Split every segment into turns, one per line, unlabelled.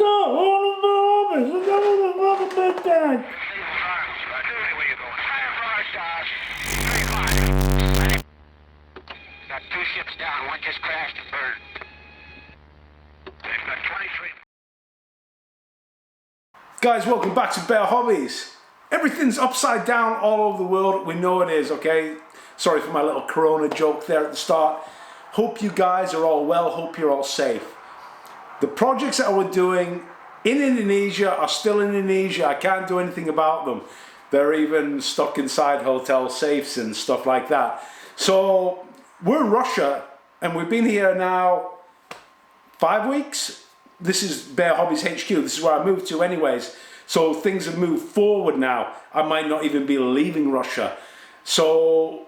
Got 2 ships down, one just crashed and burned. They've got 23.
Guys, welcome back to Bear Hobbies. Everything's upside down all over the world. We know it is, okay? Sorry for my little corona joke there at the start. Hope you guys are all well, hope you're all safe. The projects that we're doing in Indonesia are still in Indonesia. I can't do anything about them. They're even stuck inside hotel safes and stuff like that. So we're in Russia and we've been here now 5 weeks. This is Bear Hobbies HQ. This is where I moved to anyways. So things have moved forward now. I might not even be leaving Russia. So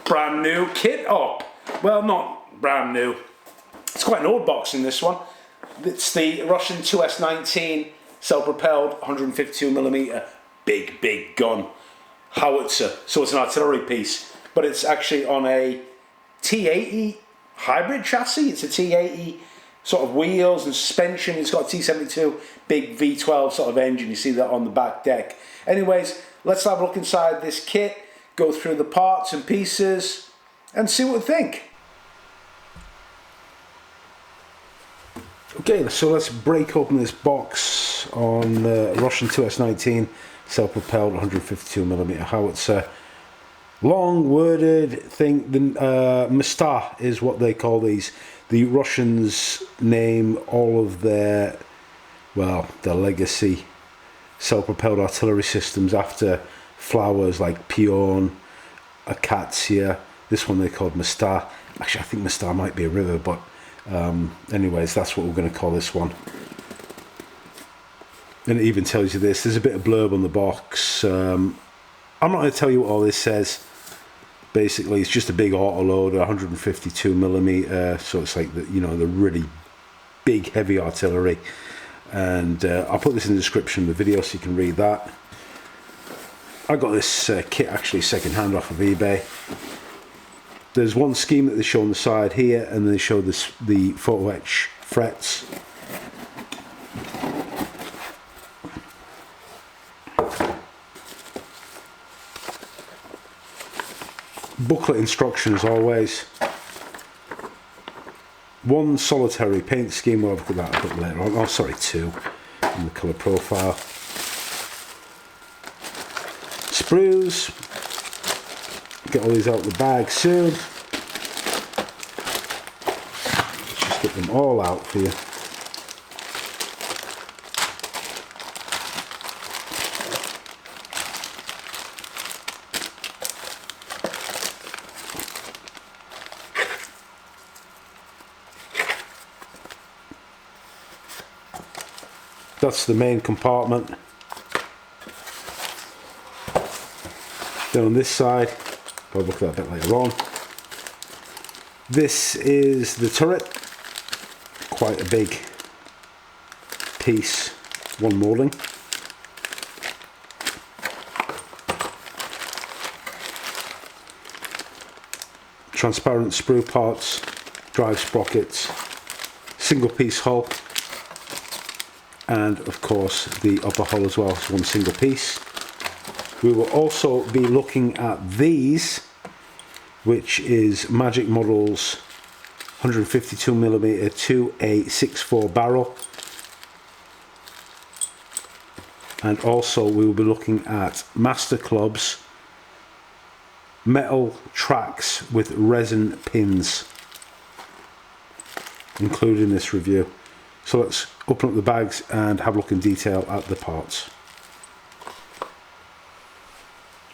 brand new kit up. Well, not brand new. It's quite an old box in this one. It's the Russian 2S19 self-propelled 152mm big gun howitzer. So it's an artillery piece, but it's actually on a T80 hybrid chassis. It's a T80 sort of wheels and suspension. It's got a T72 big V12 sort of engine. You see that on the back deck. Anyways, let's have a look inside this kit, go through the parts and pieces and see what we think. Okay, so let's break open this box on Russian 2S19 self-propelled 152mm howitzer. Long worded thing. The MSTA is what they call these. The Russians name all of their, well, their legacy self-propelled artillery systems after flowers like peon, acacia. This one they called MSTA. Actually, I think MSTA might be a river, but anyways, that's what we're going to call this one. And it even tells you this. There's a bit of blurb on the box. I'm not going to tell you what all this says. Basically, it's just a big autoloader, 152mm. So it's like the, you know, the really big, heavy artillery. And I'll put this in the description of the video so you can read that. I got this kit actually second-hand off of eBay. There's one scheme that they show on the side here, and they show the photo etch frets. Booklet instruction as always. One solitary paint scheme. We'll have a look at that a bit later on. Oh, sorry, 2 in the colour profile. Sprues. Get all these out of the bag soon. Let's just get them all out for you. That's the main compartment. Then on this side, I'll look at that a bit later on. This is the turret. Quite a big piece, one moulding. Transparent sprue parts, drive sprockets, single piece hull, and of course the upper hull as well, it's one single piece. We will also be looking at these, which is Magic Models 152mm to a 6.4 barrel. And also we will be looking at masterclubs metal tracks with resin pins included in this review. So let's open up the bags and have a look in detail at the parts.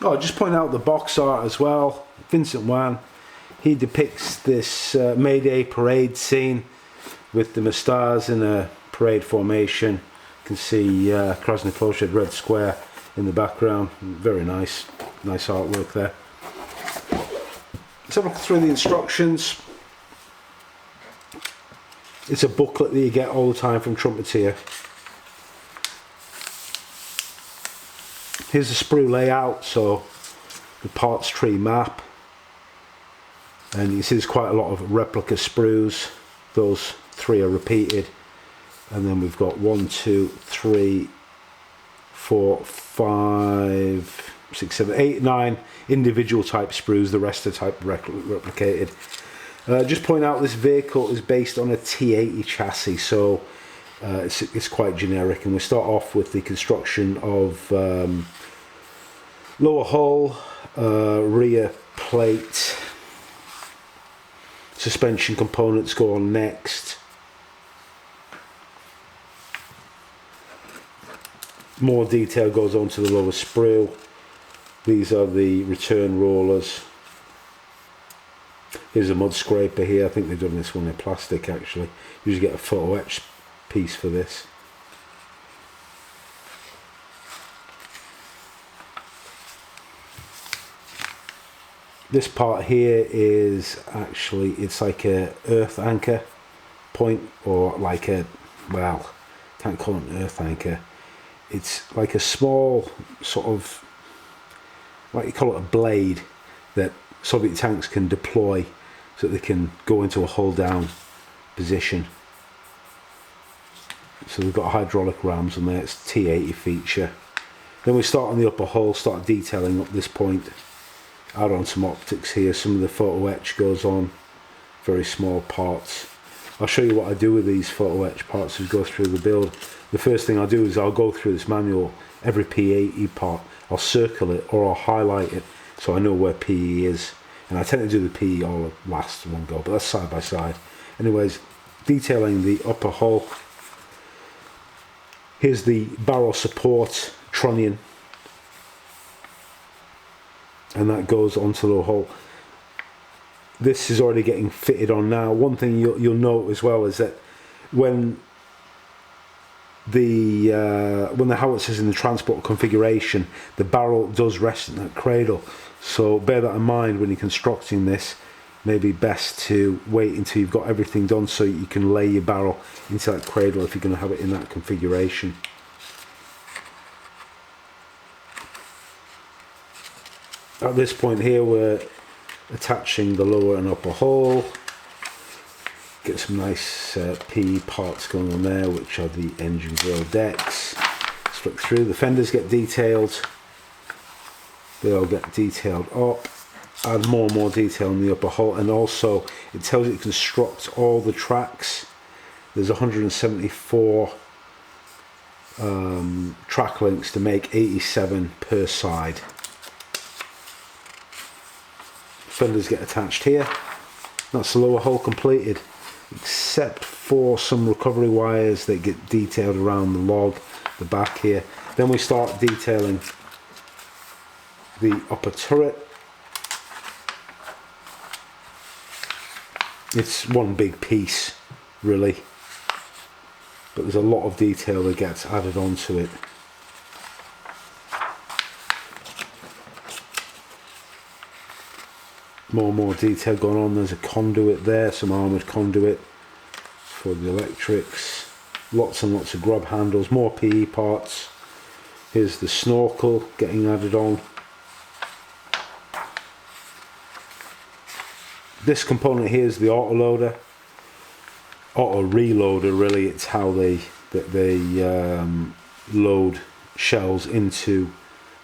Oh, just point out the box art as well. Vincent Wan, he depicts this May Day parade scene with the MSTAs in a parade formation. You can see Krasny Plощad Red Square in the background. Very nice artwork there. Let's have a look through the instructions. It's a booklet that you get all the time from Trumpeter. Here's the sprue layout, so the parts tree map. And you see there's quite a lot of replica sprues. Those 3 are repeated.
and then we've got 1, 2, 3, 4, 5, 6, 7, 8, 9 individual type sprues. The rest are type replicated. Just point out this vehicle is based on a T80 chassis, so it's quite generic. And we start off with the construction of lower hull, rear plate, suspension components go on next. More detail goes on to the lower sprue. These are the return rollers. Here's a mud scraper here. I think they've done this one in plastic actually. You usually get a photo etch piece for this. This part here is actually, it's like a earth anchor point, or like a, well, can't call it an earth anchor. It's like a small sort of, like you call it a blade that Soviet tanks can deploy so that they can go into a hull down position. So we've got hydraulic rams on there, it's T80 feature. Then we start on the upper hull, start detailing up this point. Add on some optics here, some of the photo etch goes on, very small parts. I'll show you what I do with these photo etch parts as we go through the build. The first thing I'll do is I'll go through this manual, every P80 part, I'll circle it or I'll highlight it so I know where PE is. And I tend to do the PE all last one go, but that's side by side. Anyways, detailing the upper hull. Here's the barrel support trunnion, and that goes onto the hull. This is already getting fitted on now. One thing you'll note as well is that when the howitzer's in the transport configuration, the barrel does rest in that cradle. So bear that in mind when you're constructing this. Maybe best to wait until you've got everything done so you can lay your barrel into that cradle if you're going to have it in that configuration. At this point here we're attaching the lower and upper hull. Get some nice PE parts going on there, which are the engine grill decks. Let's flick through. The fenders get detailed. They all get detailed up. Add more and more detail in the upper hull, and also it tells you to construct all the tracks. There's 174 track links to make 87 per side. Fenders get attached here. That's the lower hull completed, except for some recovery wires that get detailed around the log, the back here. Then we start detailing the upper turret. It's one big piece really, but there's a lot of detail that gets added onto it. More and more detail going on. There's a conduit there, some armoured conduit for the electrics. Lots and lots of grub handles, more PE parts. Here's the snorkel getting added on. This component here is the auto reloader really. It's how they load shells into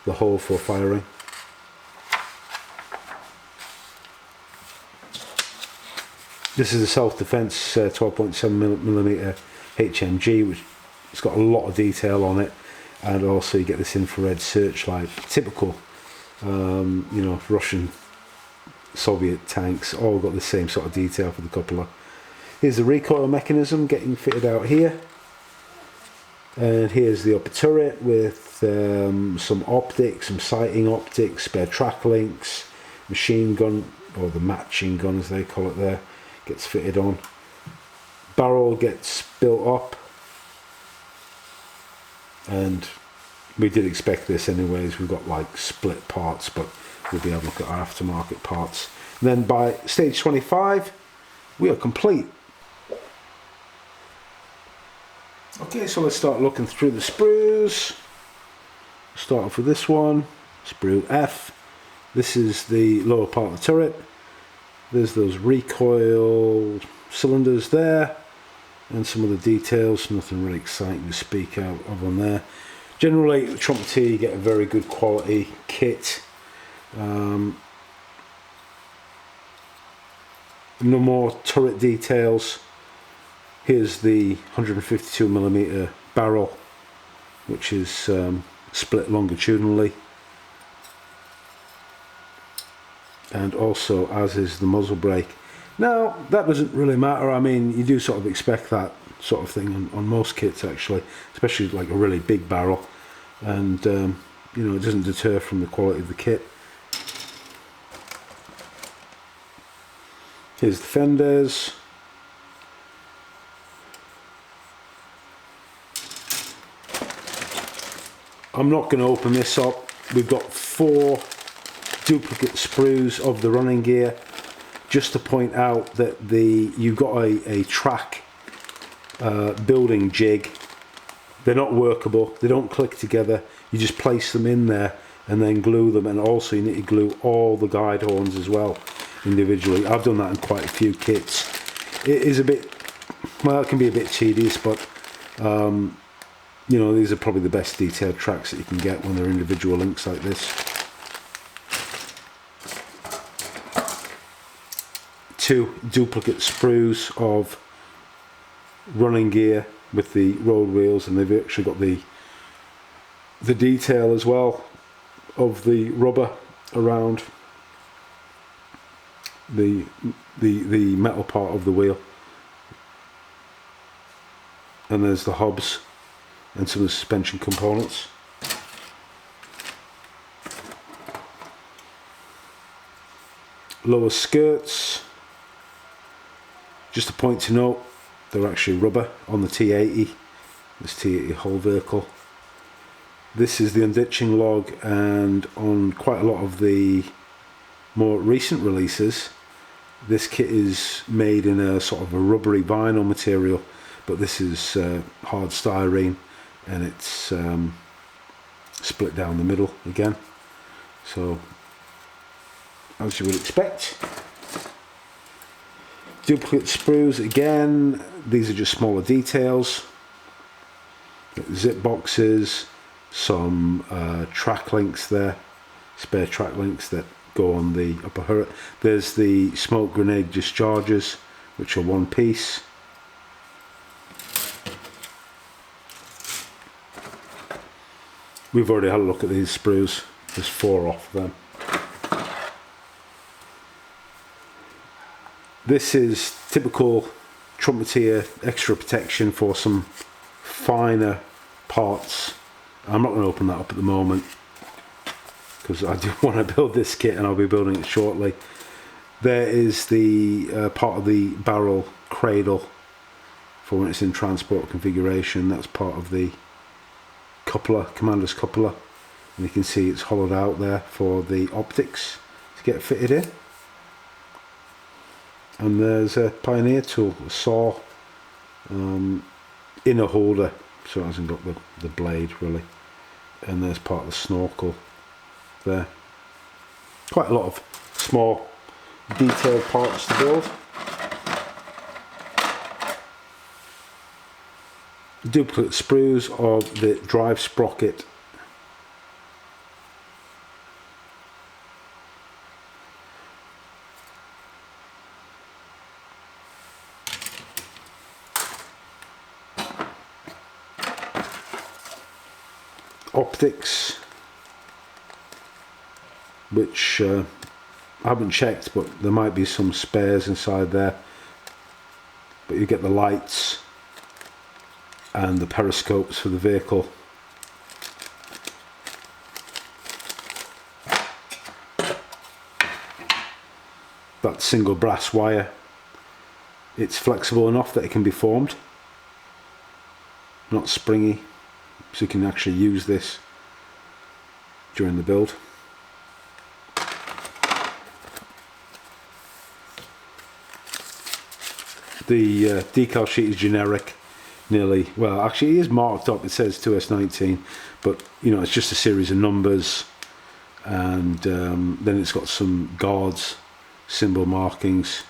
the hull for firing. This is a self-defense 12.7mm HMG, which it's got a lot of detail on it, and also you get this infrared searchlight. Typical, you know, Russian, Soviet tanks all got the same sort of detail for the cupola. Here's the recoil mechanism getting fitted out here, and here's the upper turret with some optics, some sighting optics, spare track links, machine gun, or the matching gun as they call it there, gets fitted on. Barrel gets built up, and we did expect this anyways. We've got like split parts, but we'll be able to look at our aftermarket parts. And then by stage 25 we are complete. Okay, so let's start looking through the sprues. Start off with this one, sprue F. This is the lower part of the turret. There's those recoil cylinders there. and some of the details. Nothing really exciting to speak out of on there. Generally, the Trumpeter, you get a very good quality kit. No more turret details. Here's the 152mm barrel, which is split longitudinally, and also as is the muzzle brake. Now that doesn't really matter. I mean, you do sort of expect that sort of thing on most kits actually, especially like a really big barrel, and you know, it doesn't deter from the quality of the kit. Here's the fenders. I'm not going to open this up. We've got 4 duplicate sprues of the running gear, just to point out that you've got a track building jig. They're not workable, they don't click together. You just place them in there and then glue them, and also you need to glue all the guide horns as well individually. I've done that in quite a few kits. It is a bit, well, it can be a bit tedious, but you know, these are probably the best detailed tracks that you can get when they're individual links like this. 2 duplicate sprues of running gear with the road wheels, and they've actually got the detail as well of the rubber around the metal part of the wheel. And there's the hubs and some of the suspension components. Lower skirts, just a point to note, they're actually rubber on the T80, this T80 whole vehicle. This is the unditching log, and on quite a lot of the more recent releases, this kit is made in a sort of a rubbery vinyl material, but this is hard styrene, and it's split down the middle again, so as you would expect. Duplicate sprues again, these are just smaller details. Zip boxes, some track links there, spare track links that go on the upper turret. There's the smoke grenade dischargers, which are 1 piece. We've already had a look at these sprues, there's 4 off them. This is typical Trumpeter extra protection for some finer parts. I'm not going to open that up at the moment because I do want to build this kit, and I'll be building it shortly. There is the part of the barrel cradle for when it's in transport configuration. That's part of the coupler, commander's coupler, and you can see it's hollowed out there for the optics to get fitted in. And there's a Pioneer tool, a saw, in a holder, so it hasn't got the blade really. And there's part of the snorkel there. Quite a lot of small detailed parts to build. Duplicate sprues of the drive sprocket. Optics, which I haven't checked, but there might be some spares inside there, but you get the lights and the periscopes for the vehicle. That single brass wire, it's flexible enough that it can be formed, not springy, so you can actually use this during the build. The decal sheet is generic, nearly, well actually it is marked up, it says 2S19, but you know, it's just a series of numbers, and then it's got some guards, symbol markings.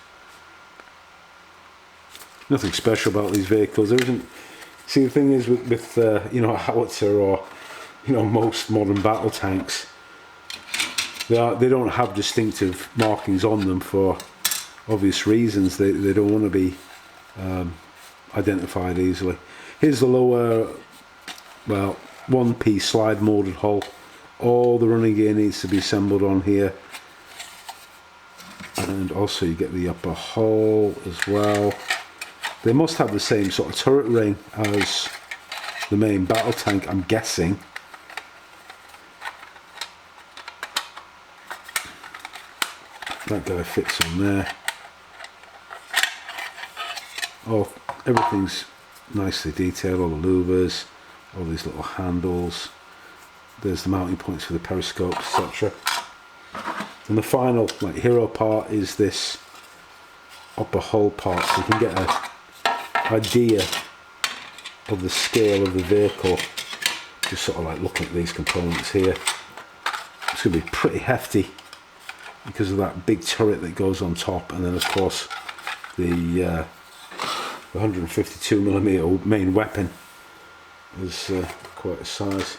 Nothing special about these vehicles. There isn't. See, the thing is with you know, a howitzer or, you know, most modern battle tanks, they don't have distinctive markings on them for obvious reasons. They don't want to be identified easily. Here's the lower, well, one-piece slide molded hull. All the running gear needs to be assembled on here, and also you get the upper hull as well. They must have the same sort of turret ring as the main battle tank, I'm guessing. That guy fits on there. Oh, everything's nicely detailed, all the louvers, all these little handles. There's the mounting points for the periscope, etc. And the final, like, hero part is this upper hull part, so you can get an idea of the scale of the vehicle. Just sort of like looking at these components here. It's going to be pretty hefty because of that big turret that goes on top, and then of course the 152mm main weapon is quite a size.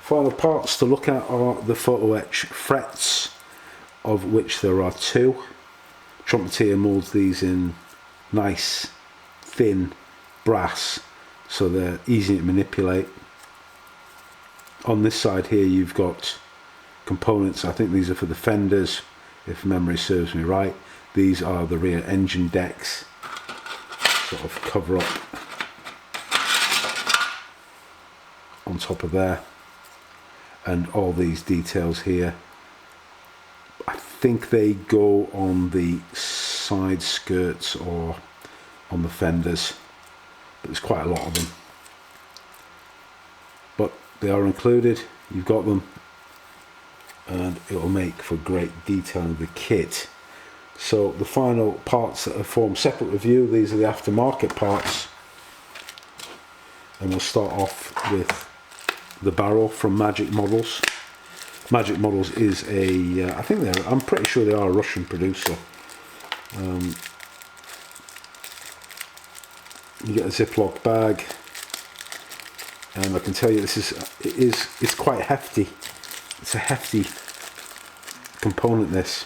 Final parts to look at are the photo etch frets, of which there are 2. Trumpeter moulds these in nice thin brass, so they're easy to manipulate. On this side here you've got components. I think these are for the fenders, if memory serves me right. These are the rear engine decks, sort of cover up on top of there, and all these details here, I think they go on the side skirts or on the fenders, but there's quite a lot of them, but they are included. You've got them, and it will make for great detailing of the kit. So the final parts that have formed separate review, these are the aftermarket parts, and we'll start off with the barrel from Magic Models. Magic Models is a, I'm pretty sure they are a Russian producer. You get a Ziploc bag, and I can tell you it's quite hefty. It's a hefty component, this,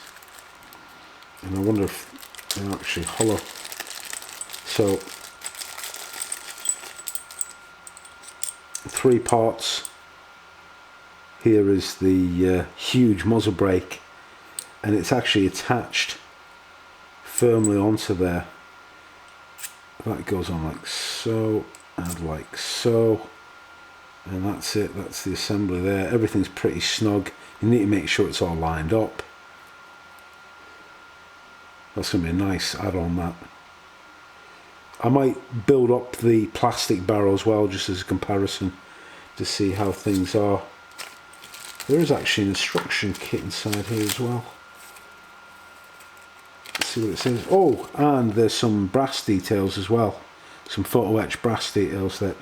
and I wonder if they're actually hollow. So 3 parts. Here is the huge muzzle brake, and it's actually attached firmly onto there. That goes on like so and like so, and that's it. That's the assembly there. Everything's pretty snug. You need to make sure it's all lined up. That's going to be a nice add-on, that. I might build up the plastic barrel as well, just as a comparison, to see how things are. There is actually an instruction kit inside here as well. Let's see what it says. Oh, and there's some brass details as well. Some photo etch brass details that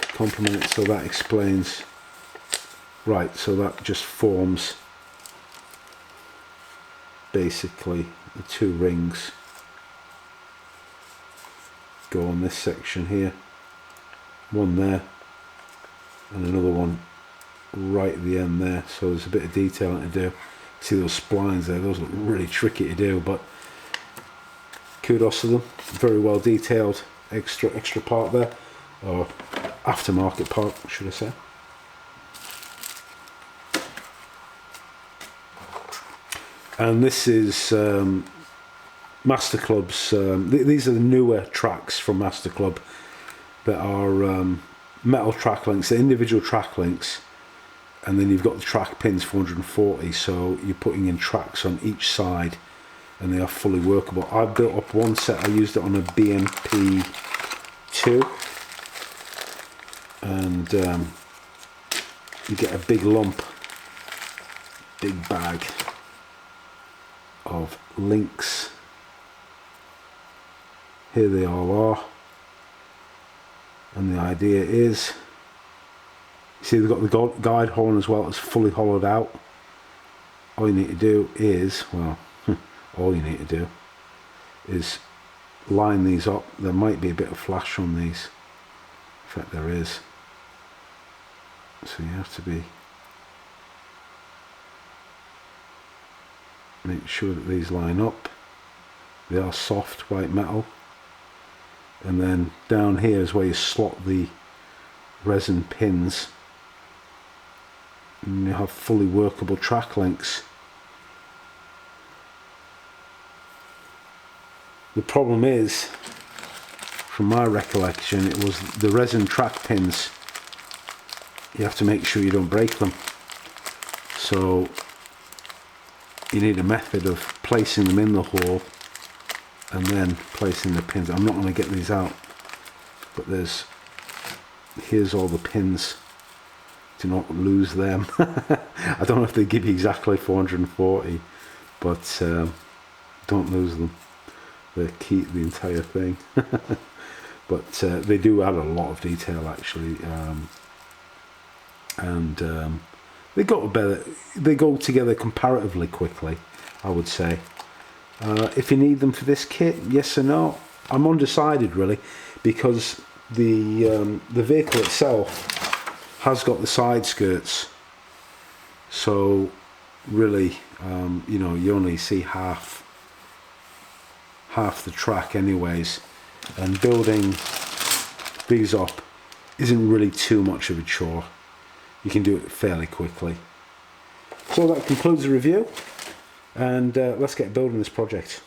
complement it, so that explains. Right, so that just forms basically the 2 rings go on this section here. One there, and another one right at the end there, so there's a bit of detailing to do. See those splines there, those look really tricky to do, but kudos to them. Very well detailed extra part there, or aftermarket part should I say. And this is masterclub's, these are the newer tracks from masterclub that are metal track links, the individual track links, and then you've got the track pins 440, so you're putting in tracks on each side, and they are fully workable. I built up one set, I used it on a BMP2, and you get a big lump, big bag of links. Here they all are, and the idea is, see, they've got the guide horn as well. It's fully hollowed out. All you need to do is, well, all you need to do is line these up. There might be a bit of flash on these. In fact, there is. So you have to make sure that these line up. They are soft white metal. And then down here is where you slot the resin pins. And you have fully workable track links. The problem is, from my recollection, it was the resin track pins. You have to make sure you don't break them. So you need a method of placing them in the hole and then placing the pins. I'm not going to get these out, but here's all the pins. Do not lose them. I don't know if they give you exactly 440, but don't lose them. They keep the entire thing. But they do add a lot of detail actually, and they go together comparatively quickly, I would say. If you need them for this kit, yes or no? I'm undecided really, because the vehicle itself has got the side skirts, so really you know, you only see half the track anyways, and building these up isn't really too much of a chore. You can do it fairly quickly. So that concludes the review, and let's get building this project.